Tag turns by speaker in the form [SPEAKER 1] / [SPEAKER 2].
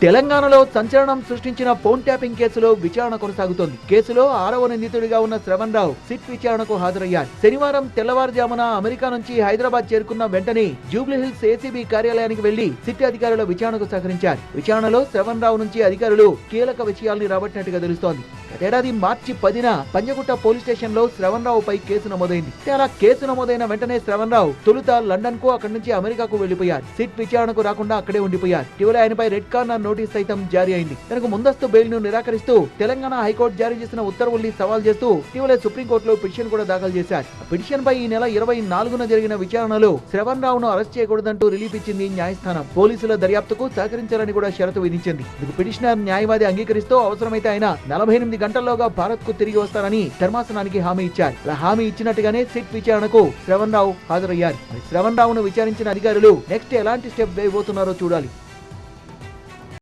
[SPEAKER 1] తెలంగాణలో సంచలనం సృష్టించిన ఫోన్ ట్యాపింగ్ కేసులో విచారణ కొనసాగుతోంది. కేసులో 6వ నిందితుడిగా ఉన్న శ్రవణ్ రావు సిట్ విచారణకు హాజరయ్యారు. శనివారం తెల్లవారుజామున అమెరికా నుంచి హైదరాబాద్ చేరుకున్న వెంటనే జూబ్లీహిల్స్ ఏసీబీ కార్యాలయానికి వెళ్లి సిట్ అధికారుల విచారణకు సహకరించారు. విచారణలో శ్రవణ్ రావు నుంచి అధికారులు కీలక విషయాల్ని రాబట్టినట్టుగా తెలుస్తోంది. గతేడాది మార్చి 10న పంజగుట్ట పోలీస్ స్టేషన్ లో శ్రవణ్ రావుపై కేసు నమోదైంది. అలా కేసు నమోదైన వెంటనే శ్రవణ్ రావు తొలుత లండన్ కు, అక్కడి నుంచి అమెరికాకు వెళ్లిపోయారు. సిట్ విచారణకు రాకుండా అక్కడే ఉండిపోయారు. ఇటీవల ఆయనపై రెడ్ కార్నర్ నోటీస్ సైతం జారీ అయింది. తనకు ముందస్తు బెయిల్ ను నిరాకరిస్తూ తెలంగాణ హైకోర్టు జారీ చేసిన ఉత్తర్వుల్ని సవాల్ చేస్తూ ఇటీవల సుప్రీంకోర్టులో పిటిషన్ కూడా దాఖలు చేశారు. పిటిషన్ పై ఈ నెల 24న జరిగిన విచారణలో శ్రవణ్ రావును అరెస్ట్ చేయకూడదంటూ రిలీఫ్ ఇచ్చింది న్యాయస్థానం. పోలీసుల దర్యాప్తుకు సహకరించాలని కూడా షరతు విధించింది. ఇందుకు పిటిషనర్ న్యాయవాది అంగీకరిస్తూ అవసరమైతే ఆయన 48 గంటల్లోగా భారత్ కు తిరిగి వస్తారని ధర్మాసనానికి హామీ ఇచ్చారు. అలా హామీ ఇచ్చినట్టుగానే సిట్ విచారణకు శ్రవణ్ రావు హాజరయ్యారు. శ్రవణ్ రావును విచారించిన అధికారులు నెక్స్ట్ ఎలాంటి స్టెప్ వేయబోతున్నారో చూడాలి.